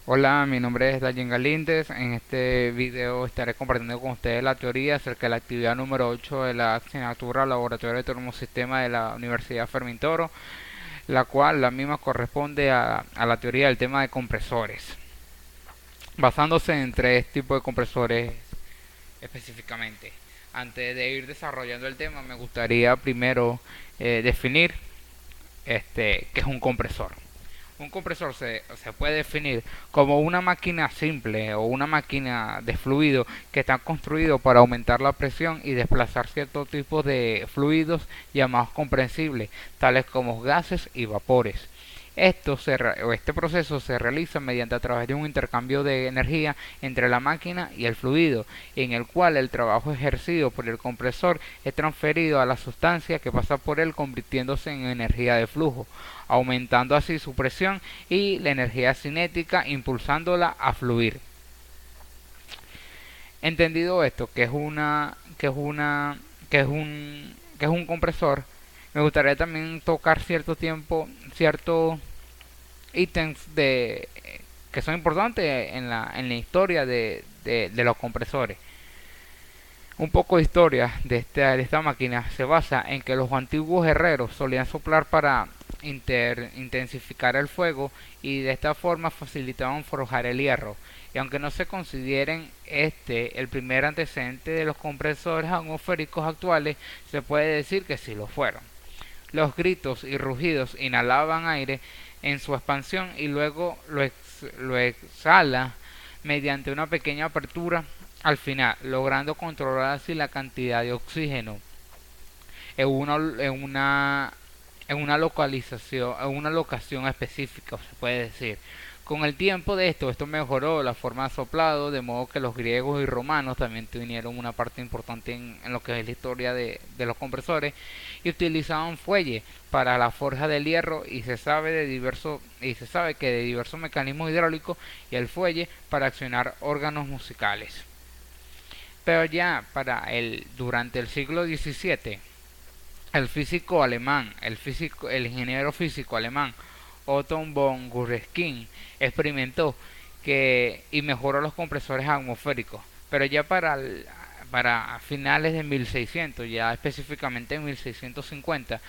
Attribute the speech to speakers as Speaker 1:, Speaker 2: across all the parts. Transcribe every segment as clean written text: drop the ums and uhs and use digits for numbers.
Speaker 1: Hola, mi nombre es Dayen Galíndez. En este video estaré compartiendo con ustedes la teoría acerca de la actividad número 8 de la asignatura Laboratorio de Termosistema de la Universidad Fermín Toro, la cual la misma corresponde a la teoría del tema de compresores, basándose en tres tipos de compresores específicamente. Antes de ir desarrollando el tema, me gustaría primero definir qué es un compresor. Un compresor se puede definir como una máquina simple o una máquina de fluido que está construido para aumentar la presión y desplazar ciertos tipos de fluidos llamados comprensibles, tales como gases y vapores. Este proceso se realiza mediante a través de un intercambio de energía entre la máquina y el fluido, en el cual el trabajo ejercido por el compresor es transferido a la sustancia que pasa por él, convirtiéndose en energía de flujo, aumentando así su presión y la energía cinética, impulsándola a fluir. Entendido esto, que es un compresor, me gustaría también tocar ciertos ítems que son importantes en la historia de los compresores. Un poco de historia de esta máquina se basa en que los antiguos herreros solían soplar para intensificar el fuego y de esta forma facilitaban forjar el hierro. Y aunque no se consideren el primer antecedente de los compresores atmosféricos actuales, se puede decir que sí lo fueron. Los gritos y rugidos inhalaban aire en su expansión y luego lo exhala mediante una pequeña apertura al final, logrando controlar así la cantidad de oxígeno en una, en una, en una locación específica, se puede decir. Con el tiempo de esto mejoró la forma de soplado, de modo que los griegos y romanos también tuvieron una parte importante en lo que es la historia de los compresores y utilizaban fuelle para la forja del hierro y se sabe que de diversos mecanismos hidráulicos y el fuelle para accionar órganos musicales. Pero ya durante el siglo XVII, el ingeniero físico alemán Otto von Guercke experimentó y mejoró los compresores atmosféricos, pero ya para finales de 1600, ya específicamente en 1650,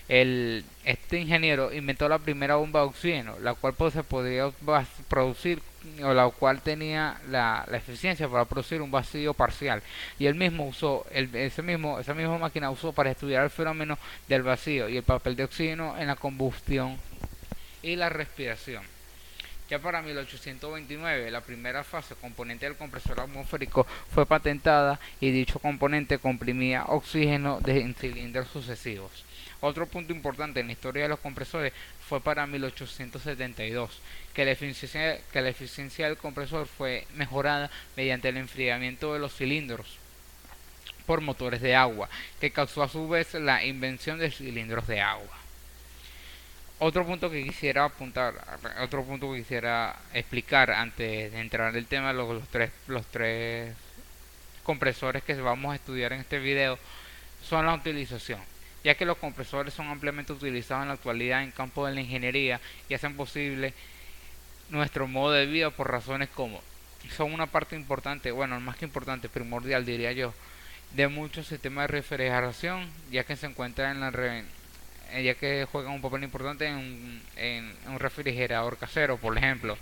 Speaker 1: este ingeniero inventó la primera bomba de oxígeno, la cual pues, se podía producir o la cual tenía la eficiencia para producir un vacío parcial, y él mismo usó esa misma máquina usó para estudiar el fenómeno del vacío y el papel de oxígeno en la combustión y la respiración. Ya para 1829, la primera fase componente del compresor atmosférico fue patentada y dicho componente comprimía oxígeno en cilindros sucesivos. Otro punto importante en la historia de los compresores fue para 1872, que la eficiencia del compresor fue mejorada mediante el enfriamiento de los cilindros por motores de agua, que causó a su vez la invención de cilindros de agua. Otro punto que quisiera explicar antes de entrar en el tema de los tres compresores que vamos a estudiar en este video son la utilización, ya que los compresores son ampliamente utilizados en la actualidad en campo de la ingeniería y hacen posible nuestro modo de vida por razones como son una parte importante, bueno, más que importante, primordial diría yo, de muchos sistemas de refrigeración, ya que se encuentra ya que juegan un papel importante en un refrigerador casero, por ejemplo.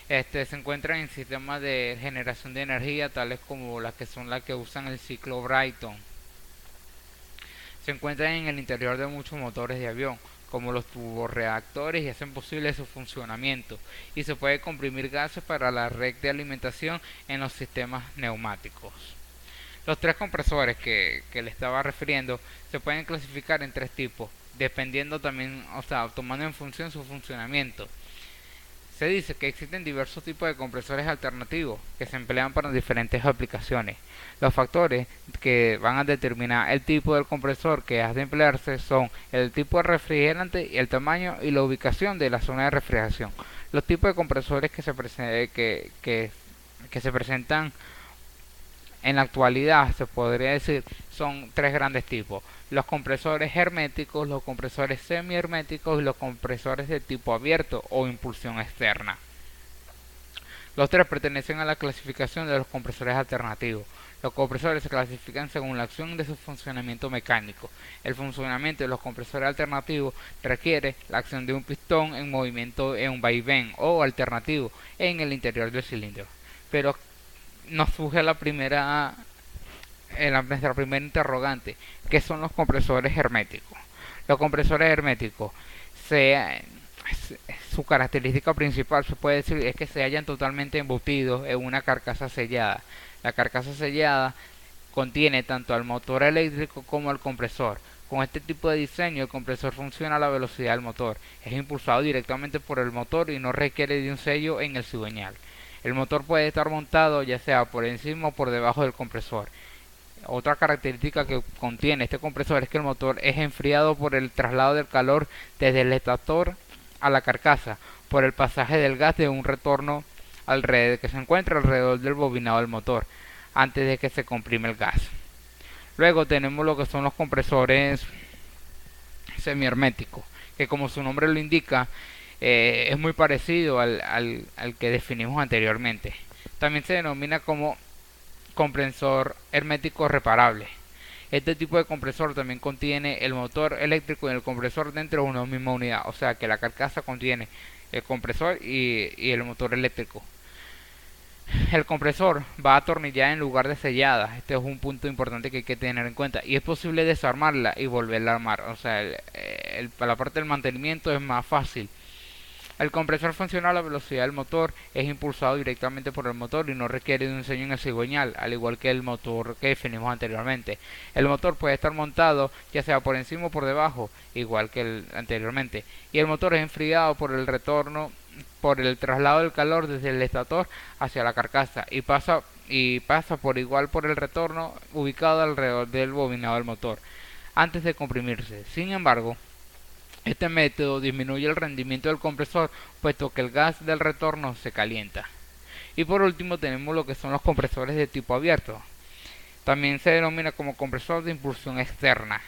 Speaker 1: Se encuentran en sistemas de generación de energía, tales como las que usan el ciclo Brayton. Se encuentran en el interior de muchos motores de avión, como los turborreactores, y hacen posible su funcionamiento. Y se puede comprimir gases para la red de alimentación en los sistemas neumáticos. Los tres compresores que le estaba refiriendo se pueden clasificar en tres tipos, dependiendo también, o sea, tomando en función su funcionamiento. Se dice que existen diversos tipos de compresores alternativos que se emplean para diferentes aplicaciones. Los factores que van a determinar el tipo del compresor que ha de emplearse son el tipo de refrigerante, y el tamaño y la ubicación de la zona de refrigeración. Los tipos de compresores que se presentan en la actualidad, se podría decir, son tres grandes tipos: los compresores herméticos, los compresores semi-herméticos y los compresores de tipo abierto o impulsión externa. Los tres pertenecen a la clasificación de los compresores alternativos. Los compresores se clasifican según la acción de su funcionamiento mecánico. El funcionamiento de los compresores alternativos requiere la acción de un pistón en movimiento en un vaivén o alternativo en el interior del cilindro. Pero nos surge nuestra primera interrogante, ¿qué son los compresores herméticos? Los compresores herméticos se, su característica principal se puede decir es que se hallan totalmente embutidos en una carcasa sellada. La carcasa sellada contiene tanto al motor eléctrico como al compresor. Con este tipo de diseño el compresor funciona a la velocidad del motor, es impulsado directamente por el motor y no requiere de un sello en el cigüeñal. El motor puede estar montado ya sea por encima o por debajo del compresor. Otra característica que contiene este compresor es que el motor es enfriado por el traslado del calor desde el estator a la carcasa, por el pasaje del gas de un retorno que se encuentra alrededor del bobinado del motor, antes de que se comprime el gas. Luego tenemos lo que son los compresores semiherméticos, que como su nombre lo indica, es muy parecido al que definimos anteriormente. También se denomina como compresor hermético reparable. Este tipo de compresor también contiene el motor eléctrico y el compresor dentro de una misma unidad, o sea que la carcasa contiene el compresor y el motor eléctrico. El compresor va atornillada en lugar de sellada. Este es un punto importante que hay que tener en cuenta. Y es posible desarmarla y volverla a armar. O sea, la parte del mantenimiento es más fácil. El compresor funciona a la velocidad del motor, es impulsado directamente por el motor y no requiere de un diseño en el cigüeñal, al igual que el motor que definimos anteriormente. El motor puede estar montado ya sea por encima o por debajo, igual que el anteriormente. Y el motor es enfriado por el traslado del calor desde el estator hacia la carcasa y pasa por igual por el retorno ubicado alrededor del bobinado del motor antes de comprimirse. Sin embargo, este método disminuye el rendimiento del compresor puesto que el gas del retorno se calienta. Y por último tenemos lo que son los compresores de tipo abierto. También se denomina como compresor de impulsión externa.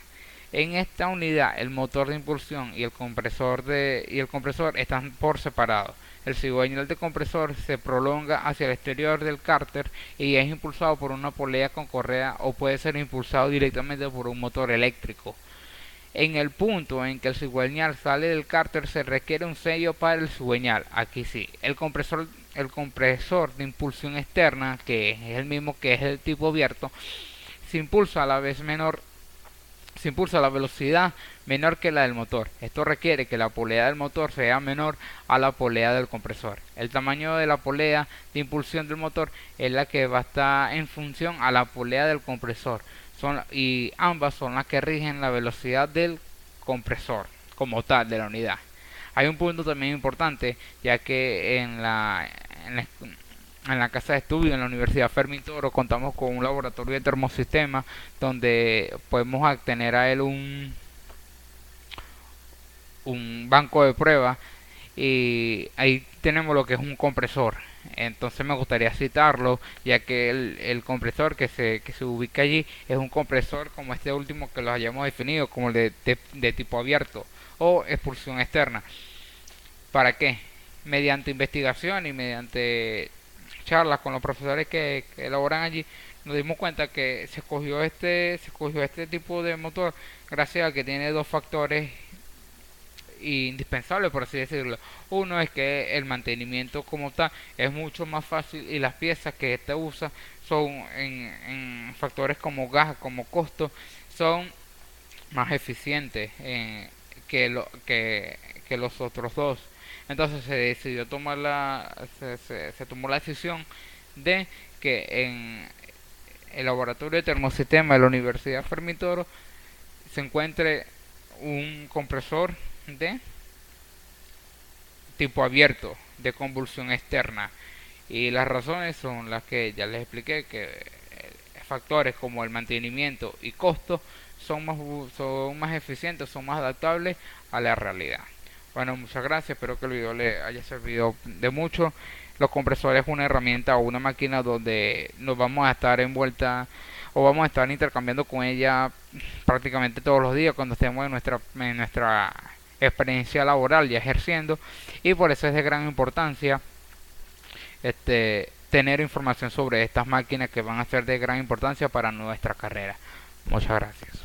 Speaker 1: En esta unidad el motor de impulsión y el compresor están por separado. El cigüeñal de compresor se prolonga hacia el exterior del cárter y es impulsado por una polea con correa o puede ser impulsado directamente por un motor eléctrico. En el punto en que el cigüeñal sale del cárter se requiere un sello para el cigüeñal. Aquí sí, el compresor de impulsión externa, que es el mismo que es el tipo abierto, se impulsa a la velocidad menor que la del motor. Esto requiere que la polea del motor sea menor a la polea del compresor. El tamaño de la polea de impulsión del motor es la que va a estar en función a la polea del compresor. Y ambas son las que rigen la velocidad del compresor como tal de la unidad. Hay un punto también importante, ya que en la casa de estudio en la Universidad Fermín Toro contamos con un laboratorio de termosistemas donde podemos tener a él un banco de pruebas y ahí tenemos lo que es un compresor. Entonces me gustaría citarlo, ya que el compresor que se ubica allí es un compresor como este último que lo hayamos definido, como el de tipo abierto o expulsión externa. ¿Para qué? Mediante investigación y mediante charlas con los profesores que elaboran allí, nos dimos cuenta que se escogió este tipo de motor gracias a que tiene dos factores indispensable, por así decirlo. Uno es que el mantenimiento como tal es mucho más fácil y las piezas que este usa son en factores como gas, como costo, son más eficientes que los otros dos. Entonces se decidió tomar se tomó la decisión de que en el laboratorio de termosistema de la Universidad Fermín Toro se encuentre un compresor de tipo abierto de convulsión externa, y las razones son las que ya les expliqué, que factores como el mantenimiento y costo son más eficientes, son más adaptables a la realidad. Bueno, muchas gracias, espero que el video le haya servido de mucho. Los compresores es una herramienta o una máquina donde nos vamos a estar envuelta o vamos a estar intercambiando con ella prácticamente todos los días cuando estemos en nuestra experiencia laboral y ejerciendo, y por eso es de gran importancia tener información sobre estas máquinas que van a ser de gran importancia para nuestra carrera. Muchas gracias.